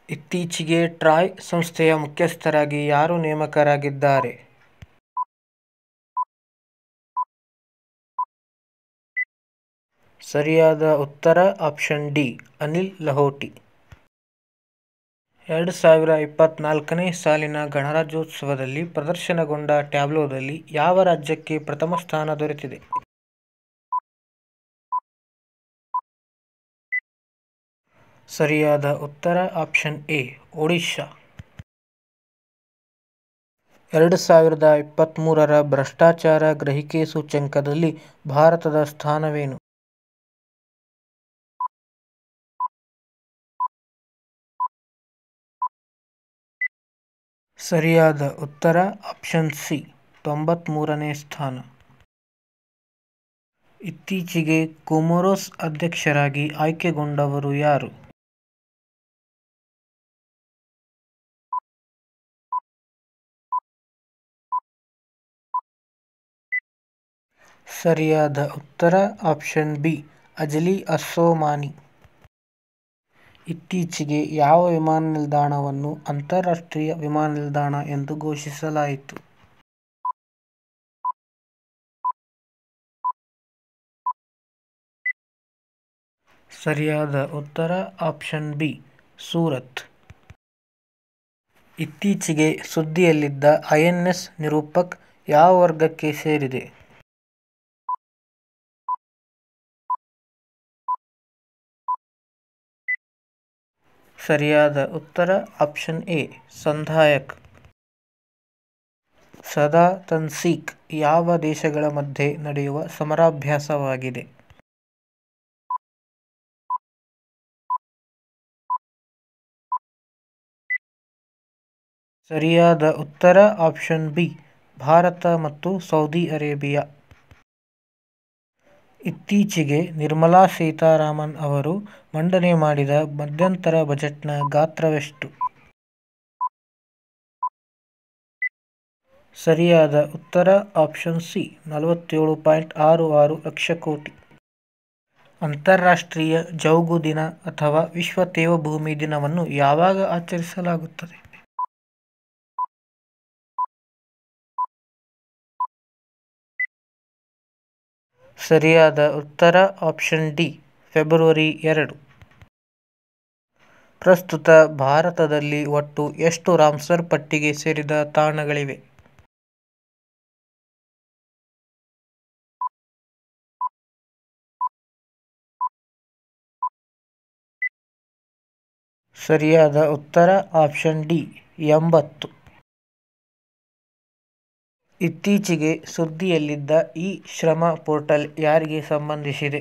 ಇತ್ತೀಚೆಗೆ ಟ್ರಾಯ್ ಸಂಸ್ಥೆಯ ಮುಖ್ಯಸ್ಥರಾಗಿ ಯಾರು ನೇಮಕರಾಗಿದ್ದಾರೆ? ಸರಿಯಾದ ಉತ್ತರ ಆಪ್ಷನ್ ಡಿ, ಅನಿಲ್ ಲಹೋಟಿ. 2024ನೇ ಸಾಲಿನ ಗಣರಾಜ್ಯೋತ್ಸವದಲ್ಲಿ ಪ್ರದರ್ಶನಗೊಂಡ ಟ್ಯಾಬ್ಲೋದಲ್ಲಿ ಯಾವ ರಾಜ್ಯಕ್ಕೆ ಪ್ರಥಮ ಸ್ಥಾನ ದೊರೆತಿದೆ? ಸರಿಯಾದ ಉತ್ತರ ಆಪ್ಷನ್ ಎ, ಒಡಿಶಾ. 2023ರ ಭ್ರಷ್ಟಾಚಾರ ಗ್ರಹಿಕೆ ಸೂಚ್ಯಂಕದಲ್ಲಿ ಭಾರತದ ಸ್ಥಾನವೇನು? ಸರಿಯಾದ ಉತ್ತರ ಆಪ್ಷನ್ ಸಿ, 93ನೇ ಸ್ಥಾನ. ಇತ್ತೀಚೆಗೆ ಕೊಮೊರೊಸ್ ಅಧ್ಯಕ್ಷರಾಗಿ ಆಯ್ಕೆಗೊಂಡವರು ಯಾರು? ಸರಿಯಾದ ಉತ್ತರ ಆಪ್ಷನ್ ಬಿ, ಅಜಲಿ ಅಸ್ಸೋಮಾನಿ. ಇತ್ತೀಚೆಗೆ ಯಾವ ವಿಮಾನ ನಿಲ್ದಾಣವನ್ನು ಅಂತಾರಾಷ್ಟ್ರೀಯ ವಿಮಾನ ನಿಲ್ದಾಣ ಎಂದು ಘೋಷಿಸಲಾಯಿತು? ಸರಿಯಾದ ಉತ್ತರ ಆಪ್ಷನ್ ಬಿ, ಸೂರತ್. ಇತ್ತೀಚೆಗೆ ಸುದ್ದಿಯಲ್ಲಿದ್ದ ಐಎನ್ಎಸ್ ನಿರೂಪಕ್ ಯಾವ ವರ್ಗಕ್ಕೆ ಸೇರಿದೆ? ಸರಿಯಾದ ಉತ್ತರ ಆಪ್ಷನ್ ಎ, ಸಂಧಾಯಕ್. ಸದಾ ತನ್ಸೀಕ್ ಯಾವ ದೇಶಗಳ ಮಧ್ಯೆ ನಡೆಯುವ ಸಮರಾಭ್ಯಾಸವಾಗಿದೆ? ಸರಿಯಾದ ಉತ್ತರ ಆಪ್ಷನ್ ಬಿ, ಭಾರತ ಮತ್ತು ಸೌದಿ ಅರೇಬಿಯಾ. ಇತ್ತೀಚೆಗೆ ನಿರ್ಮಲಾ ಸೀತಾರಾಮನ್ ಅವರು ಮಂಡನೆ ಮಾಡಿದ ಮಧ್ಯಂತರ ಬಜೆಟ್ನ ಗಾತ್ರವೆಷ್ಟು? ಸರಿಯಾದ ಉತ್ತರ ಆಪ್ಷನ್ ಸಿ, 47.66 ಲಕ್ಷ ಕೋಟಿ. ಅಂತಾರಾಷ್ಟ್ರೀಯ ಜೌಗು ದಿನ ಅಥವಾ ವಿಶ್ವ ತೇವಭೂಮಿ ದಿನವನ್ನು ಯಾವಾಗ ಆಚರಿಸಲಾಗುತ್ತದೆ? ಸರಿಯಾದ ಉತ್ತರ ಆಪ್ಷನ್ ಡಿ, ಫೆಬ್ರವರಿ 2. ಪ್ರಸ್ತುತ ಭಾರತದಲ್ಲಿ ಒಟ್ಟು ಎಷ್ಟು ರಾಮ್ಸರ್ ಪಟ್ಟಿಗೆ ಸೇರಿದ ತಾಣಗಳಿವೆ? ಸರಿಯಾದ ಉತ್ತರ ಆಪ್ಷನ್ ಡಿ, 80. ಇತ್ತೀಚೆಗೆ ಸುದ್ದಿಯಲ್ಲಿದ್ದ ಇ ಶ್ರಮ ಪೋರ್ಟಲ್ ಯಾರಿಗೆ ಸಂಬಂಧಿಸಿದೆ?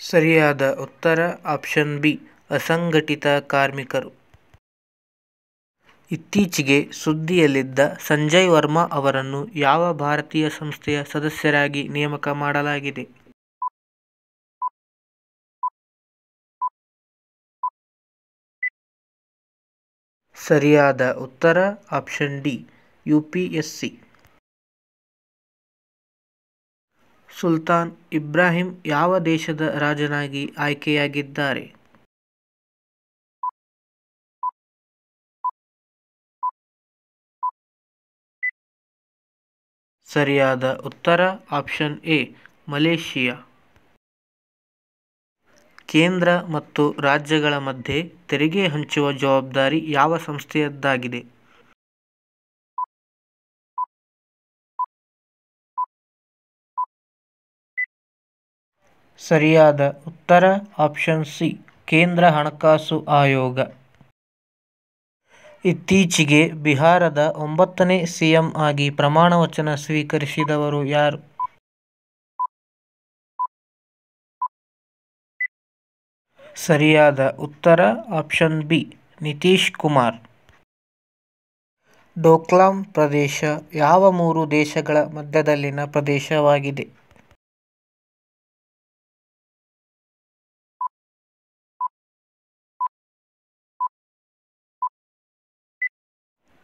ಸರಿಯಾದ ಉತ್ತರ ಆಪ್ಷನ್ ಬಿ, ಅಸಂಘಟಿತ ಕಾರ್ಮಿಕರು. ಇತ್ತೀಚೆಗೆ ಸುದ್ದಿಯಲ್ಲಿದ್ದ ಸಂಜಯ್ ವರ್ಮಾ ಅವರನ್ನು ಯಾವ ಭಾರತೀಯ ಸಂಸ್ಥೆಯ ಸದಸ್ಯರಾಗಿ ನೇಮಕ ಮಾಡಲಾಗಿದೆ? ಸರಿಯಾದ ಉತ್ತರ option D, UPSC. Sultan Ibrahim ಯಾವ ದೇಶದ ರಾಜನಾಗಿ ಆಯ್ಕೆಯಾಗಿದ್ದಾರೆ? ಸರಿಯಾದ ಉತ್ತರ ಆಪ್ಷನ್ ಎ, ಮಲೇಷಿಯಾ. ಕೇಂದ್ರ ಮತ್ತು ರಾಜ್ಯಗಳ ಮಧ್ಯೆ ತೆರಿಗೆ ಹಂಚುವ ಜವಾಬ್ದಾರಿ ಯಾವ ಸಂಸ್ಥೆಯದ್ದಾಗಿದೆ? ಸರಿಯಾದ ಉತ್ತರ ಆಪ್ಷನ್ ಸಿ, ಕೇಂದ್ರ ಹಣಕಾಸು ಆಯೋಗ. ಇತ್ತೀಚೆಗೆ ಬಿಹಾರದ 9ನೇ ಸಿಎಂ ಆಗಿ ಪ್ರಮಾಣ ವಚನ ಸ್ವೀಕರಿಸಿದವರು ಯಾರು? ಸರಿಯಾದ ಉತ್ತರ ಆಪ್ಷನ್ ಬಿ, ನಿತೀಶ್ ಕುಮಾರ್. ಡೋಕ್ಲಾಂ ಪ್ರದೇಶ ಯಾವ 3 ದೇಶಗಳ ಮಧ್ಯದಲ್ಲಿನ ಪ್ರದೇಶವಾಗಿದೆ?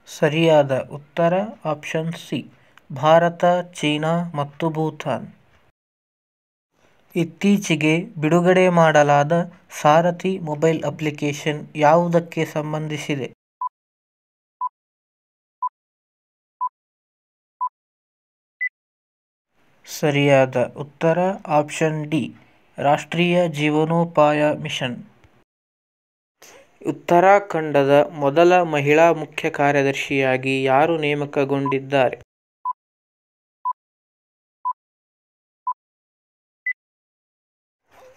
ಸರಿಯಾದ ಉತ್ತರ ಆಪ್ಷನ್ ಸಿ, ಭಾರತ, ಚೀನಾ ಮತ್ತು ಭೂತಾನ್. ಇತ್ತೀಚೆಗೆ ಬಿಡುಗಡೆ ಮಾಡಲಾದ ಸಾರಥಿ ಮೊಬೈಲ್ ಅಪ್ಲಿಕೇಶನ್ ಯಾವುದಕ್ಕೆ ಸಂಬಂಧಿಸಿದೆ? ಸರಿಯಾದ ಉತ್ತರ ಆಪ್ಷನ್ ಡಿ, ರಾಷ್ಟ್ರೀಯ ಜೀವನೋಪಾಯ ಮಿಷನ್. ಉತ್ತರಾಖಂಡದ ಮೊದಲ ಮಹಿಳಾ ಮುಖ್ಯ ಕಾರ್ಯದರ್ಶಿಯಾಗಿ ಯಾರು ನೇಮಕಗೊಂಡಿದ್ದಾರೆ?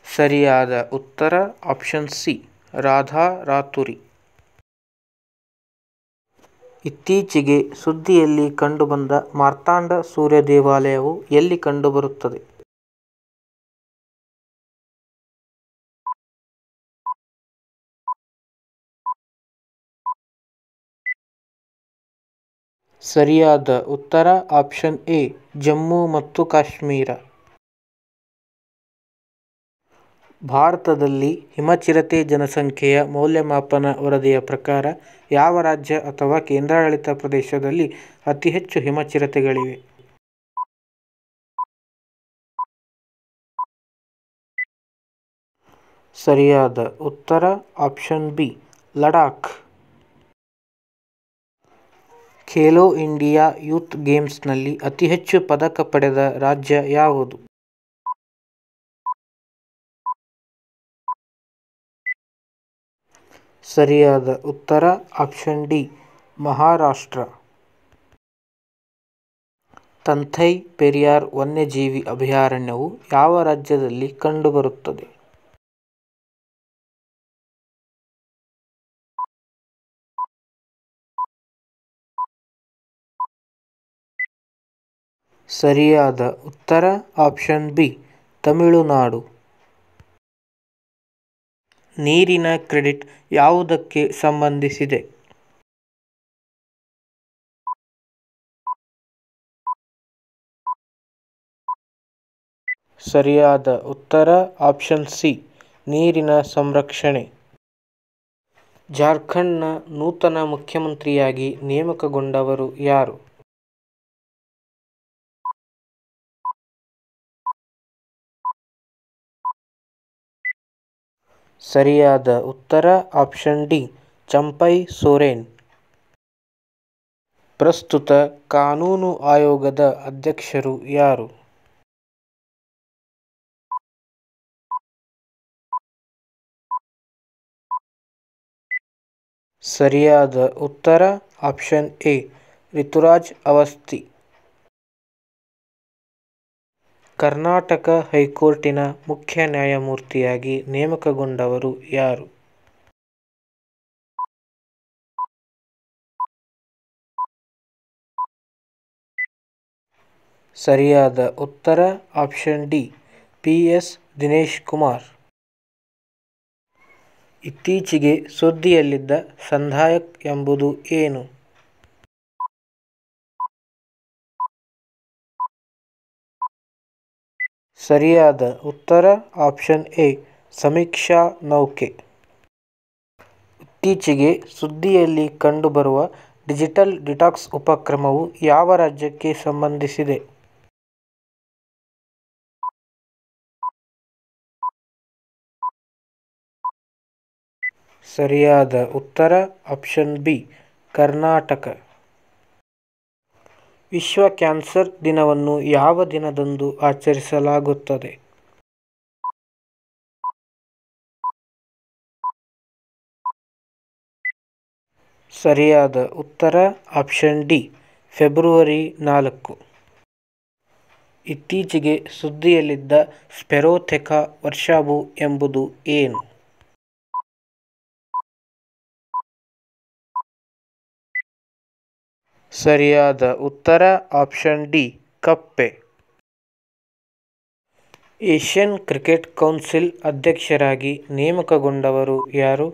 ಸರಿಯಾದ ಉತ್ತರ ಆಪ್ಷನ್ ಸಿ, ರಾಧಾ ರಾತುರಿ. ಇತ್ತೀಚೆಗೆ ಸುದ್ದಿಯಲ್ಲಿ ಕಂಡುಬಂದ ಮಾರ್ತಾಂಡ ಸೂರ್ಯ ದೇವಾಲಯವು ಎಲ್ಲಿ ಕಂಡುಬರುತ್ತದೆ? ಸರಿಯಾದ ಉತ್ತರ ಆಪ್ಷನ್ ಎ, ಜಮ್ಮು ಮತ್ತು ಕಾಶ್ಮೀರ. ಭಾರತದಲ್ಲಿ ಹಿಮಚಿರತೆ ಜನಸಂಖ್ಯೆಯ ಮೌಲ್ಯಮಾಪನ ವರದಿಯ ಪ್ರಕಾರ ಯಾವ ರಾಜ್ಯ ಅಥವಾ ಕೇಂದ್ರಾಡಳಿತ ಪ್ರದೇಶದಲ್ಲಿ ಅತಿ ಹೆಚ್ಚು ಹಿಮಚಿರತೆಗಳಿವೆ? ಸರಿಯಾದ ಉತ್ತರ option B, Ladakh. Khelo India youth ಗೇಮ್ಸ್ನಲ್ಲಿ ಅತಿ ಹೆಚ್ಚು ಪದಕ ಪಡೆದ ರಾಜ್ಯ ಯಾವುದು? ಸರಿಯಾದ ಉತ್ತರ ಆಪ್ಷನ್ ಡಿ, ಮಹಾರಾಷ್ಟ್ರ. ತಂಥೈ ಪೆರಿಯಾರ್ ವನ್ಯಜೀವಿ ಅಭಯಾರಣ್ಯವು ಯಾವ ರಾಜ್ಯದಲ್ಲಿ ಕಂಡುಬರುತ್ತದೆ? ಸರಿಯಾದ ಉತ್ತರ ಆಪ್ಷನ್ ಬಿ, ತಮಿಳುನಾಡು. ನೀರಿನ ಕ್ರೆಡಿಟ್ ಯಾವುದಕ್ಕೆ ಸಂಬಂಧಿಸಿದೆ? ಸರಿಯಾದ ಉತ್ತರ ಆಪ್ಷನ್ ಸಿ, ನೀರಿನ ಸಂರಕ್ಷಣೆ. ಜಾರ್ಖಂಡ್ನ ನೂತನ ಮುಖ್ಯಮಂತ್ರಿಯಾಗಿ ನೇಮಕಗೊಂಡವರು ಯಾರು? ಸರಿಯಾದ ಉತ್ತರ ಆಪ್ಷನ್ ಡಿ, ಚಂಪೈ ಸೊರೇನ್. ಪ್ರಸ್ತುತ ಕಾನೂನು ಆಯೋಗದ ಅಧ್ಯಕ್ಷರು ಯಾರು? ಸರಿಯಾದ ಉತ್ತರ ಆಪ್ಷನ್ ಎ, ರಿತುರಾಜ್ ಅವಸ್ಥಿ. ಕರ್ನಾಟಕ ಹೈಕೋರ್ಟಿನ ಮುಖ್ಯ ನ್ಯಾಯಮೂರ್ತಿಯಾಗಿ ನೇಮಕಗೊಂಡವರು ಯಾರು? ಸರಿಯಾದ ಉತ್ತರ option D, P S Dinesh Kumar. ಇತ್ತೀಚೆಗೆ ಸುದ್ದಿಯಲ್ಲಿದ್ದ ಸಂಧಾಯಕ್ ಎಂಬುದು ಏನು? ಸರಿಯಾದ ಉತ್ತರ ಆಪ್ಷನ್ ಎ, ಸಮೀಕ್ಷಾ ನೌಕೆ. ಇತ್ತೀಚೆಗೆ ಸುದ್ದಿಯಲ್ಲಿ ಕಂಡುಬರುವ ಡಿಜಿಟಲ್ ಡಿಟಾಕ್ಸ್ ಉಪಕ್ರಮವು ಯಾವ ರಾಜ್ಯಕ್ಕೆ ಸಂಬಂಧಿಸಿದೆ? ಸರಿಯಾದ ಉತ್ತರ ಆಪ್ಷನ್ ಬಿ, ಕರ್ನಾಟಕ. ವಿಶ್ವ ಕ್ಯಾನ್ಸರ್ ದಿನವನ್ನು ಯಾವ ದಿನದಂದು ಆಚರಿಸಲಾಗುತ್ತದೆ? ಸರಿಯಾದ ಉತ್ತರ ಆಪ್ಷನ್ ಡಿ, ಫೆಬ್ರವರಿ 4. ಇತ್ತೀಚೆಗೆ ಸುದ್ದಿಯಲ್ಲಿದ್ದ ಸ್ಪೆರೋಥೆಕಾ ವರ್ಷಾಬು ಎಂಬುದು ಏನು? ಸರಿಯಾದ ಉತ್ತರ ಆಪ್ಷನ್ ಡಿ, ಕಪ್ಪೆ. ಏಷ್ಯನ್ ಕ್ರಿಕೆಟ್ ಕೌನ್ಸಿಲ್ ಅಧ್ಯಕ್ಷರಾಗಿ ನೇಮಕಗೊಂಡವರು ಯಾರು?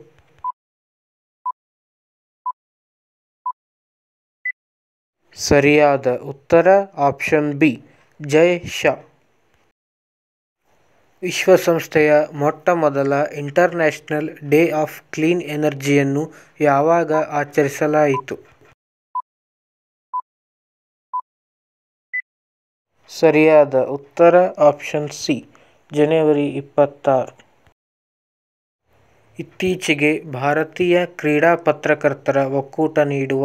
ಸರಿಯಾದ ಉತ್ತರ ಆಪ್ಷನ್ ಬಿ, ಜಯ್ ಶಾ. ವಿಶ್ವಸಂಸ್ಥೆಯ ಮೊಟ್ಟಮೊದಲ ಇಂಟರ್ನ್ಯಾಷನಲ್ ಡೇ ಆಫ್ ಕ್ಲೀನ್ ಎನರ್ಜಿಯನ್ನು ಯಾವಾಗ ಆಚರಿಸಲಾಯಿತು? ಸರಿಯಾದ ಉತ್ತರ ಆಪ್ಷನ್ ಸಿ ಜನವರಿ 26. ಇತ್ತೀಚೆಗೆ ಭಾರತೀಯ ಕ್ರೀಡಾ ಪತ್ರಕರ್ತರ ಒಕ್ಕೂಟ ನೀಡುವ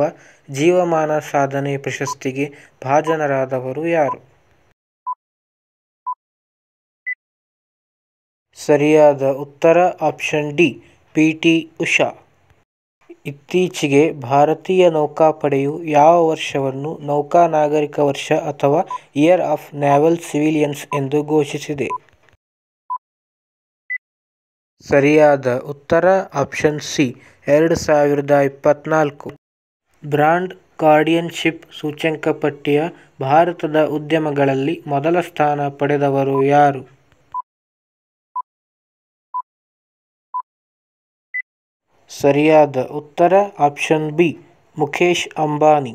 ಜೀವಮಾನ ಸಾಧನೆ ಪ್ರಶಸ್ತಿಗೆ ಭಾಜನರಾದವರು ಯಾರು? ಸರಿಯಾದ ಉತ್ತರ ಆಪ್ಷನ್ ಡಿ ಪಿ.ಟಿ. ಉಷಾ. ಇತ್ತೀಚೆಗೆ ಭಾರತೀಯ ನೌಕಾಪಡೆಯು ಯಾವ ವರ್ಷವನ್ನು ನೌಕಾ ನಾಗರಿಕ ವರ್ಷ ಅಥವಾ ಇಯರ್ ಆಫ್ ನೇವಲ್ ಸಿವಿಲಿಯನ್ಸ್ ಎಂದು ಘೋಷಿಸಿದೆ? ಸರಿಯಾದ ಉತ್ತರ ಆಪ್ಷನ್ ಸಿ 2024. ಬ್ರಾಂಡ್ ಗಾರ್ಡಿಯನ್ಶಿಪ್ ಸೂಚ್ಯಂಕ ಪಟ್ಟಿಯ ಭಾರತದ ಉದ್ಯಮಗಳಲ್ಲಿ ಮೊದಲ ಸ್ಥಾನ ಪಡೆದವರು ಯಾರು? ಸರಿಯಾದ ಉತ್ತರ ಆಪ್ಷನ್ ಬಿ ಮುಖೇಶ್ ಅಂಬಾನಿ.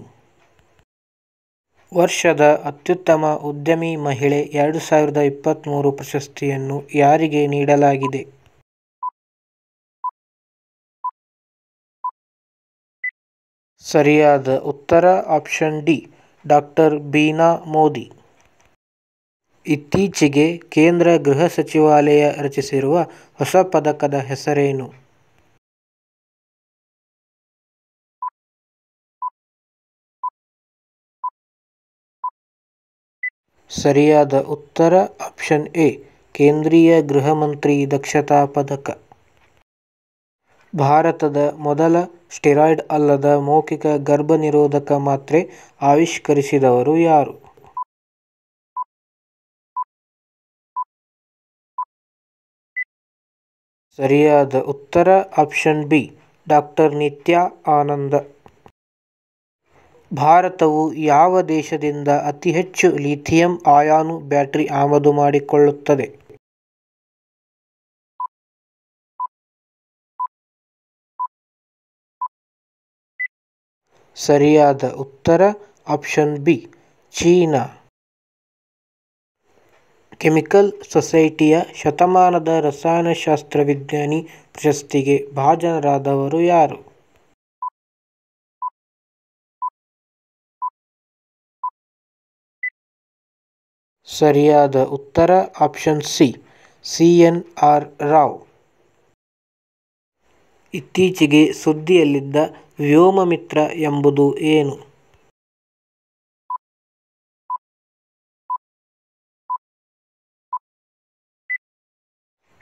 ವರ್ಷದ ಅತ್ಯುತ್ತಮ ಉದ್ಯಮಿ ಮಹಿಳೆ 2023 ಪ್ರಶಸ್ತಿಯನ್ನು ಯಾರಿಗೆ ನೀಡಲಾಗಿದೆ? ಸರಿಯಾದ ಉತ್ತರ option D doctor Beena Modi. ಇತ್ತೀಚೆಗೆ ಕೇಂದ್ರ ಗೃಹ ಸಚಿವಾಲಯ ರಚಿಸಿರುವ ಹೊಸ ಪದಕದ ಹೆಸರೇನು? ಸರಿಯಾದ ಉತ್ತರ ಆಪ್ಷನ್ ಎ ಕೇಂದ್ರೀಯ ಗೃಹ ಮಂತ್ರಿ ದಕ್ಷತಾ ಪದಕ. ಭಾರತದ ಮೊದಲ ಸ್ಟೆರಾಯ್ಡ್ ಅಲ್ಲದ ಮೌಖಿಕ ಗರ್ಭನಿರೋಧಕ ಮಾತ್ರೆ ಆವಿಷ್ಕರಿಸಿದವರು ಯಾರು? ಸರಿಯಾದ ಉತ್ತರ ಆಪ್ಷನ್ ಬಿ ಡಾಕ್ಟರ್ ನಿತ್ಯಾ ಆನಂದ. ಭಾರತವು ಯಾವ ದೇಶದಿಂದ ಅತಿ ಹೆಚ್ಚು ಲಿಥಿಯಂ ಅಯಾನು ಬ್ಯಾಟರಿ ಆಮದು ಮಾಡಿಕೊಳ್ಳುತ್ತದೆ? ಸರಿಯಾದ ಉತ್ತರ ಆಪ್ಷನ್ ಬಿ ಚೀನಾ. ಕೆಮಿಕಲ್ ಸೊಸೈಟಿಯ ಶತಮಾನದ ರಸಾಯನಶಾಸ್ತ್ರ ವಿಜ್ಞಾನಿ ಪ್ರಶಸ್ತಿಗೆ ಭಾಜನರಾದವರು ಯಾರು? ಸರಿಯಾದ ಉತ್ತರ ಆಪ್ಷನ್ ಸಿ CNR ರಾವ್. ಇತ್ತೀಚೆಗೆ ಸುದ್ದಿಯಲ್ಲಿದ್ದ ವ್ಯೋಮಮಿತ್ರ ಎಂಬುದು ಏನು?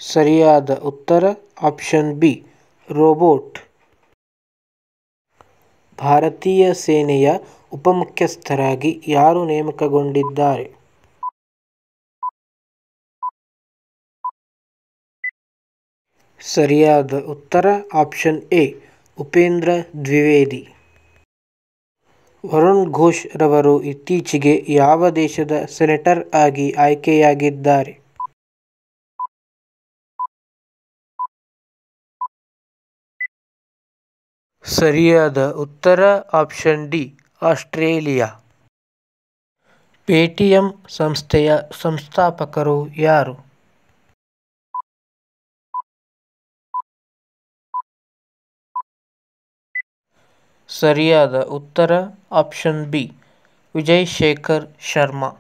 ಸರಿಯಾದ ಉತ್ತರ ಆಪ್ಷನ್ ಬಿ ರೋಬೋಟ್. ಭಾರತೀಯ ಸೇನೆಯ ಉಪಮುಖ್ಯಸ್ಥರಾಗಿ ಯಾರು ನೇಮಕಗೊಂಡಿದ್ದಾರೆ? ಸರಿಯಾದ ಉತ್ತರ ಆಪ್ಷನ್ ಎ ಉಪೇಂದ್ರ ದ್ವಿವೇದಿ. ವರುಣ್ ಘೋಷ್ ರವರು ಇತ್ತೀಚೆಗೆ ಯಾವ ದೇಶದ ಸೆನೆಟರ್ ಆಗಿ ಆಯ್ಕೆಯಾಗಿದ್ದಾರೆ? ಸರಿಯಾದ ಉತ್ತರ ಆಪ್ಷನ್ ಡಿ ಆಸ್ಟ್ರೇಲಿಯಾ. ಪೇಟಿಎಂ ಸಂಸ್ಥೆಯ ಸಂಸ್ಥಾಪಕರು ಯಾರು? ಸರಿಯಾದ ಉತ್ತರ ಆಪ್ಷನ್ ಬಿ ವಿಜಯ್ ಶೇಖರ್ ಶರ್ಮಾ.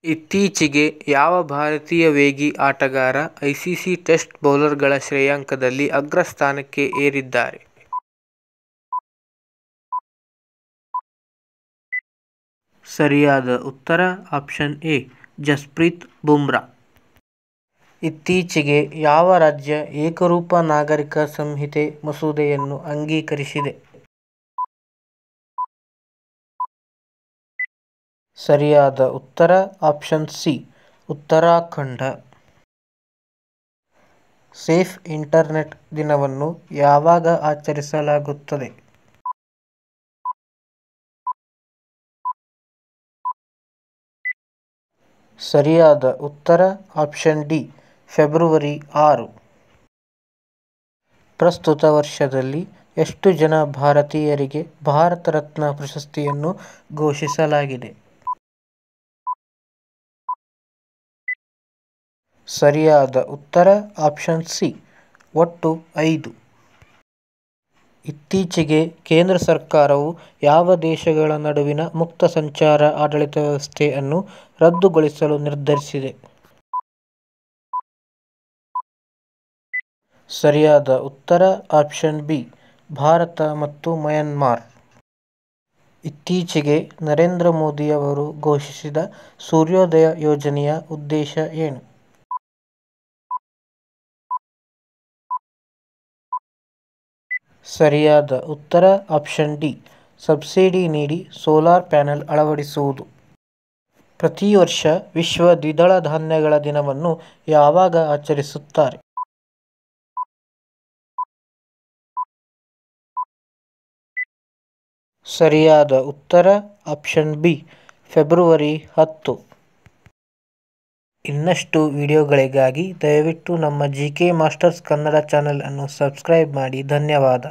ಇತ್ತೀಚೆಗೆ ಯಾವ ಭಾರತೀಯ ವೇಗಿ ಆಟಗಾರ ICC ಟೆಸ್ಟ್ ಬೌಲರ್ಗಳ ಶ್ರೇಯಾಂಕದಲ್ಲಿ ಅಗ್ರಸ್ಥಾನಕ್ಕೆ ಏರಿದ್ದಾರೆ? ಸರಿಯಾದ ಉತ್ತರ ಆಪ್ಷನ್ ಎ ಜಸ್ಪ್ರೀತ್ ಬುಮ್ರಾ. ಇತ್ತೀಚೆಗೆ ಯಾವ ರಾಜ್ಯ ಏಕರೂಪ ನಾಗರಿಕ ಸಂಹಿತೆ ಮಸೂದೆಯನ್ನು ಅಂಗೀಕರಿಸಿದೆ? ಸರಿಯಾದ ಉತ್ತರ option C Uttarakhand. Safe internet ದಿನವನ್ನು ಯಾವಾಗ ಆಚರಿಸಲಾಗುತ್ತದೆ? ಸರಿಯಾದ ಉತ್ತರ ಆಪ್ಷನ್ ಡಿ ಫೆಬ್ರವರಿ 6. ಪ್ರಸ್ತುತ ವರ್ಷದಲ್ಲಿ ಎಷ್ಟು ಜನ ಭಾರತೀಯರಿಗೆ ಭಾರತ ರತ್ನ ಪ್ರಶಸ್ತಿಯನ್ನು ಘೋಷಿಸಲಾಗಿದೆ? ಸರಿಯಾದ ಉತ್ತರ ಆಪ್ಷನ್ ಸಿ ಒಟ್ಟು 5. ಇತ್ತೀಚೆಗೆ ಕೇಂದ್ರ ಸರ್ಕಾರವು ಯಾವ ದೇಶಗಳ ನಡುವಿನ ಮುಕ್ತ ಸಂಚಾರ ಆಡಳಿತ ವ್ಯವಸ್ಥೆ ಅನ್ನು ರದ್ದುಗೊಳಿಸಲು ನಿರ್ಧರಿಸಿದೆ? ಸರಿಯಾದ ಉತ್ತರ ಆಪ್ಷನ್ ಬಿ, ಭಾರತ ಮತ್ತು ಮಯನ್ಮಾರ್. ಇತ್ತೀಚೆಗೆ ನರೇಂದ್ರ ಮೋದಿಯವರು ಘೋಷಿಸಿದ ಸೂರ್ಯೋದಯ ಯೋಜನೆಯ ಉದ್ದೇಶ ಏನು? ಸರಿಯಾದ ಉತ್ತರ ಆಪ್ಷನ್ ಡಿ, ಸಬ್ಸಿಡಿ ನೀಡಿ ಸೋಲಾರ್ ಪ್ಯಾನೆಲ್ ಅಳವಡಿಸುವುದು. ಪ್ರತಿ ವರ್ಷ ವಿಶ್ವ ದ್ವಿದಳ ಧಾನ್ಯಗಳ ದಿನವನ್ನು ಯಾವಾಗ ಆಚರಿಸುತ್ತಾರೆ? ಸರಿಯಾದ ಉತ್ತರ ಆಪ್ಷನ್ ಬಿ, ಫೆಬ್ರವರಿ 10. ಇನ್ನಷ್ಟು ವಿಡಿಯೋಗಳಿಗಾಗಿ ದಯವಿಟ್ಟು ನಮ್ಮ GK ಮಾಸ್ಟರ್ಸ್ ಕನ್ನಡ ಚಾನೆಲ್ ಅನ್ನು ಸಬ್ಸ್ಕ್ರೈಬ್ ಮಾಡಿ. ಧನ್ಯವಾದ.